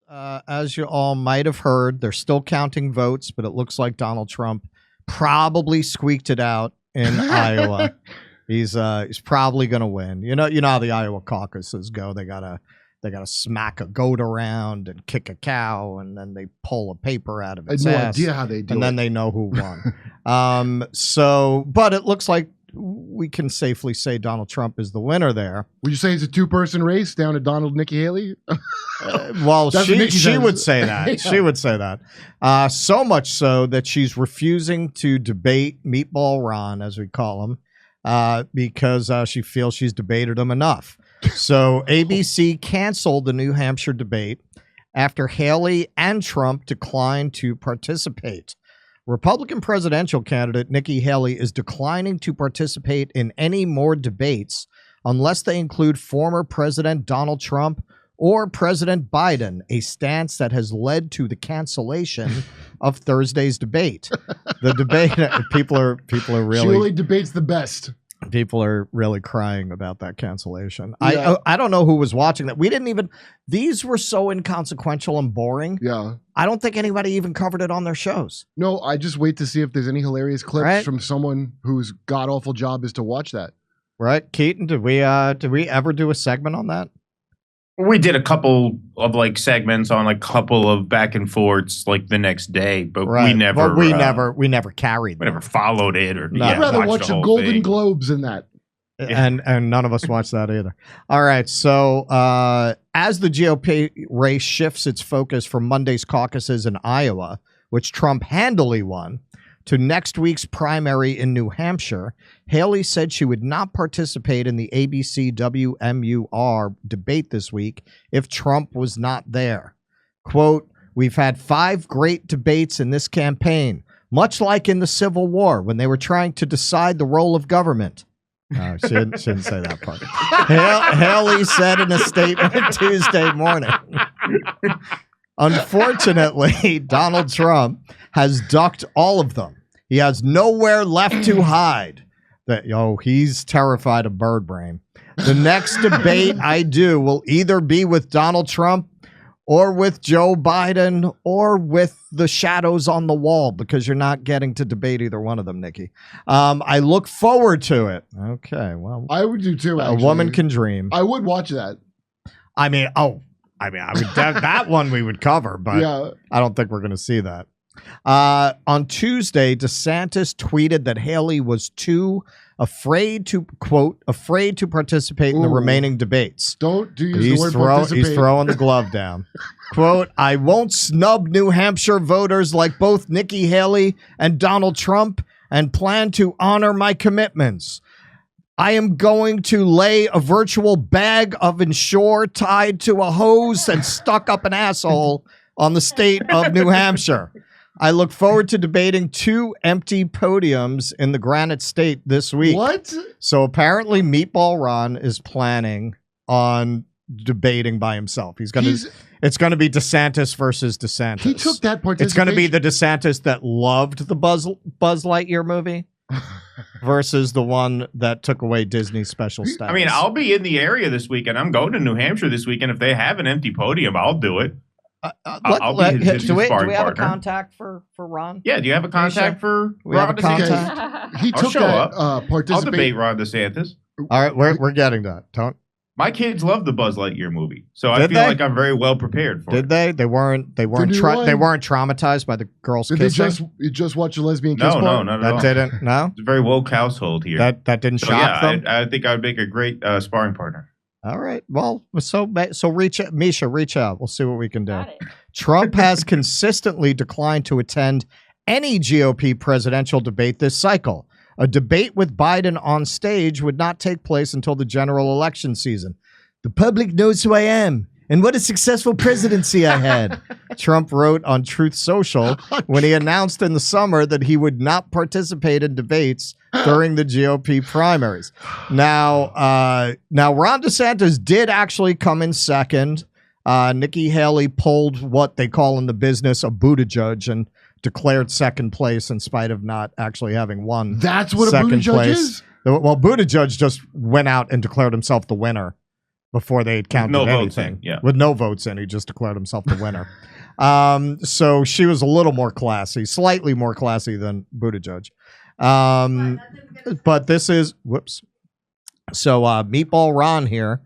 as you all might have heard, they're still counting votes, but it looks like Donald Trump probably squeaked it out in Iowa. He's probably going to win. You know how the Iowa caucuses go. They gotta smack a goat around and kick a cow, and then they pull a paper out of its ass. I have no idea how they do it. And then they know who won. But it looks like we can safely say Donald Trump is the winner there. Would you say it's a two-person race down to Donald Nikki Haley? Well, she would say that. Yeah. She would say that. So much so that she's refusing to debate Meatball Ron, as we call him, because she feels she's debated him enough. So ABC canceled the New Hampshire debate after Haley and Trump declined to participate. Republican presidential candidate Nikki Haley is declining to participate in any more debates unless they include former President Donald Trump or President Biden, a stance that has led to the cancellation of Thursday's debate. The debate, people are really... She only debates the best. People are really crying about that cancellation. Yeah. I don't know who was watching that. We didn't even... These were so inconsequential and boring. Yeah. I don't think anybody even covered it on their shows. No, I just wait to see if there's any hilarious clips from someone whose god-awful job is to watch that. Right. Keaton, did we ever do a segment on that? We did a couple of segments on a couple of back and forths the next day, but we never carried. We never followed it or. I'd rather watch the Golden Globes than that. And none of us watched that either. All right, so as the GOP race shifts its focus from Monday's caucuses in Iowa, which Trump handily won, to next week's primary in New Hampshire, Haley said she would not participate in the ABC WMUR debate this week if Trump was not there. Quote, "We've had 5 great debates in this campaign, much like in the Civil War when they were trying to decide the role of government." She didn't say that part. Haley said in a statement Tuesday morning. Unfortunately, Donald Trump has ducked all of them. He has nowhere left to hide. He's terrified of bird brain. The next debate I do will either be with Donald Trump or with Joe Biden or with the shadows on the wall, because you're not getting to debate either one of them, Nikki. I look forward to it. Okay, well. I would do too, actually. A woman can dream. I would watch that. I would that one we would cover, but yeah. I don't think we're going to see that. On Tuesday, DeSantis tweeted that Haley was too afraid to, quote, afraid to participate in the remaining debates. Don't use the word participate. He's throwing the glove down. Quote, "I won't snub New Hampshire voters like both Nikki Haley and Donald Trump and plan to honor my commitments. I am going to lay a virtual bag of Ensure tied to a hose and stuck up an asshole on the state of New Hampshire. I look forward to debating 2 empty podiums in the Granite State this week." What? So apparently Meatball Ron is planning on debating by himself. It's going to be DeSantis versus DeSantis. He took that participation. It's going to be the DeSantis that loved the Buzz Lightyear movie versus the one that took away Disney's special status. I mean, I'll be in the area this weekend. I'm going to New Hampshire this weekend. If they have an empty podium, I'll do it. Do we have a contact for Ron? Yeah, do you have a contact for Ron DeSantis? He took that participation. I'll debate Ron DeSantis. All right, we're getting that. Don't. My kids love the Buzz Lightyear movie, so I feel like I'm very well prepared for it. Did they? They weren't traumatized by the girls kissing? You just watch a lesbian kiss? No, not at all. That didn't. No, it's a very woke household here. That didn't shock them. I think I would make a great sparring partner. All right. Well, so reach out, Misha. Reach out. We'll see what we can do. Trump has consistently declined to attend any GOP presidential debate this cycle. A debate with Biden on stage would not take place until the general election season. "The public knows who I am and what a successful presidency I had," Trump wrote on Truth Social when he announced in the summer that he would not participate in debates during the GOP primaries. Now Ron DeSantis did actually come in second. Nikki Haley pulled what they call in the business a Buttigieg and declared second place in spite of not actually having won. That's what a Buttigieg is? Well, Buttigieg just went out and declared himself the winner before they had counted anything. With no votes in, he just declared himself the winner. So she was a little more classy, slightly more classy than Buttigieg. But this is, whoops. So Meatball Ron here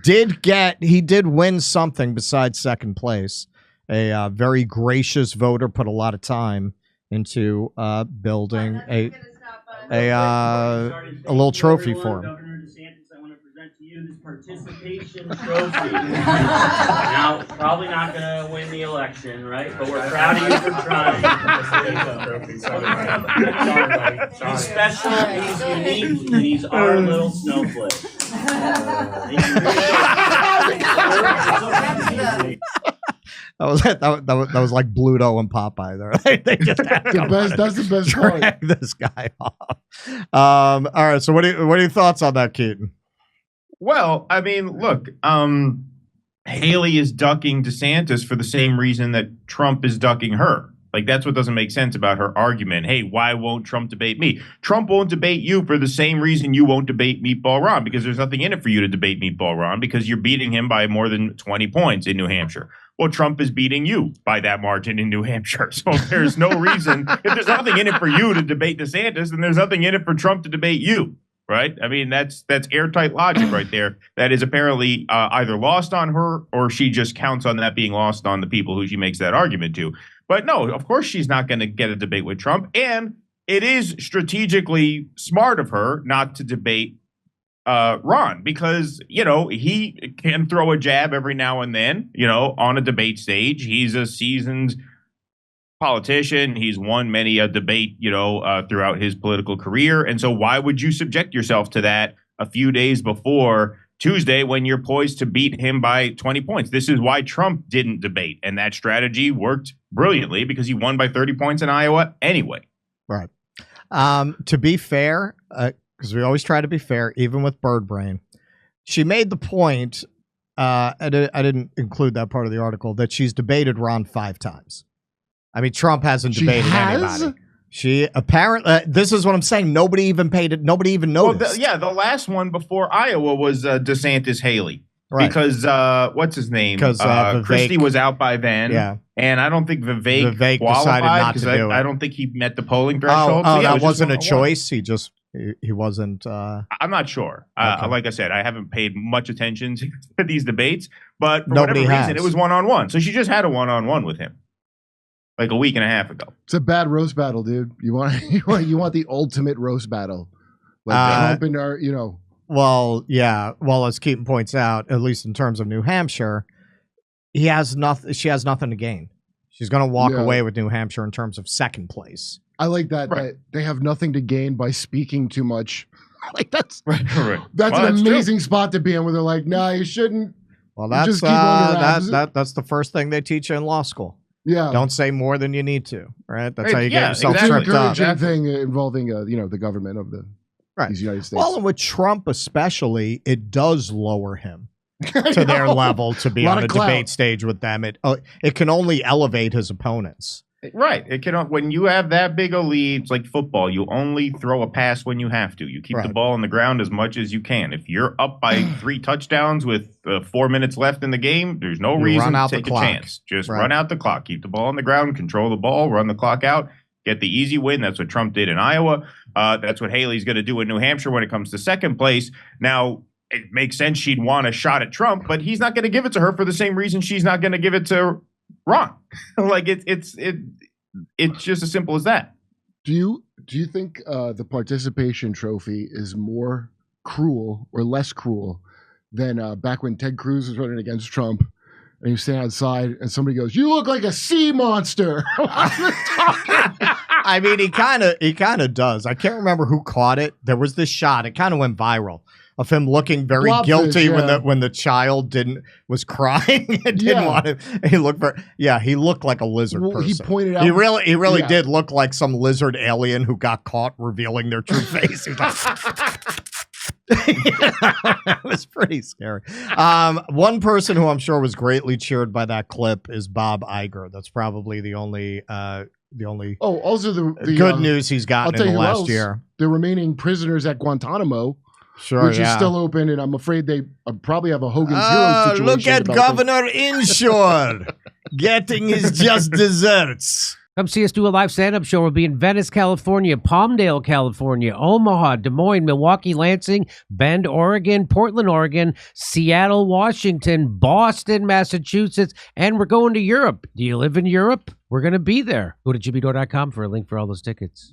did win something besides second place. A very gracious voter put a lot of time into building a little trophy for him. This participation trophy. Now, probably not going to win the election, right? But we're proud of you for trying. He's special, he's unique, and he's our little snowflake. That was like Bluto and Popeye there. They just that's the best part. This guy off. All right. So what are your thoughts on that, Keaton? Well, I mean, look, Haley is ducking DeSantis for the same reason that Trump is ducking her. Like, that's what doesn't make sense about her argument. Hey, why won't Trump debate me? Trump won't debate you for the same reason you won't debate Meatball Ron, because there's nothing in it for you to debate Meatball Ron, because you're beating him by more than 20 points in New Hampshire. Well, Trump is beating you by that margin in New Hampshire. So there's no reason. If there's nothing in it for you to debate DeSantis, then there's nothing in it for Trump to debate you. Right? I mean, that's airtight logic right there. That is apparently either lost on her, or she just counts on that being lost on the people who she makes that argument to. But no, of course she's not going to get a debate with Trump. And it is strategically smart of her not to debate Ron, because, you know, he can throw a jab every now and then, you know, on a debate stage. He's a seasoned politician. He's won many a debate, you know, throughout his political career. And so why would you subject yourself to that a few days before Tuesday when you're poised to beat him by 20 points? This is why Trump didn't debate. And that strategy worked brilliantly because he won by 30 points in Iowa anyway. Right. To be fair, because we always try to be fair, even with Bird Brain, she made the point, I didn't include that part of the article, that she's debated Ron 5 times. I mean, Trump hasn't debated anybody. She apparently, this is what I'm saying. Nobody even paid it. Nobody even noticed. Well, the last one before Iowa was DeSantis Haley. Right. Because what's his name? Because Christie was out by then. Yeah. And I don't think Vivek decided not to do it. I don't think he met the polling threshold. Oh, that wasn't a choice. He wasn't. I'm not sure. Okay. Like I said, I haven't paid much attention to these debates, but for Nobody whatever has. reason, it was one-on-one. So she just had a one-on-one with him, like a week and a half ago. It's a bad roast battle, dude. You want the ultimate roast battle, like Trump and our, you know. Well, yeah. Well, as Keaton points out, at least in terms of New Hampshire, she has nothing to gain. She's going to walk away with New Hampshire in terms of second place. I like that. Right. That they have nothing to gain by speaking too much. Like that's right. That's an amazing spot to be in, where they're like, "Nah, you shouldn't." Well, that's that's the first thing they teach you in law school. Yeah, don't say more than you need to. Right. That's right. how you get yourself tripped up. Thing involving the government of the these United States. Well, and with Trump especially, it does lower him to their level to be on a debate stage with them. It can only elevate his opponents. Right. It can, when you have that big a lead, it's like football. You only throw a pass when you have to. You keep the ball on the ground as much as you can. If you're up by 3 touchdowns with 4 minutes left in the game, there's no reason to take a chance. Just run out the clock. Keep the ball on the ground, control the ball, run the clock out, get the easy win. That's what Trump did in Iowa. That's what Haley's going to do in New Hampshire when it comes to second place. Now, it makes sense she'd want a shot at Trump, but he's not going to give it to her for the same reason she's not going to give it to Ron. Like it's just as simple as that. Do you think the participation trophy is more cruel or less cruel than back when Ted Cruz was running against Trump and he was standing outside and somebody goes, "You look like a sea monster." I mean, he kind of does. I can't remember who caught it. There was this shot. It kind of went viral of him looking very guilty when the child was crying and didn't want him. He looked like a lizard person. He pointed out he really did look like some lizard alien who got caught revealing their true face. He was like, it was pretty scary. One person who I'm sure was greatly cheered by that clip is Bob Iger. That's probably the only also the good news he's gotten in the last year. The remaining prisoners at Guantanamo Sure, which is still open, and I'm afraid they probably have a Hogan's Heroes situation. Look at Governor Inshore. Getting his just desserts. Come see us do a live stand-up show. We'll be in Venice, California, Palmdale, California, Omaha, Des Moines, Milwaukee, Lansing, Bend, Oregon, Portland, Oregon, Seattle, Washington, Boston, Massachusetts, and we're going to Europe. Do you live in Europe? We're going to be there. Go to jimmydore.com for a link for all those tickets.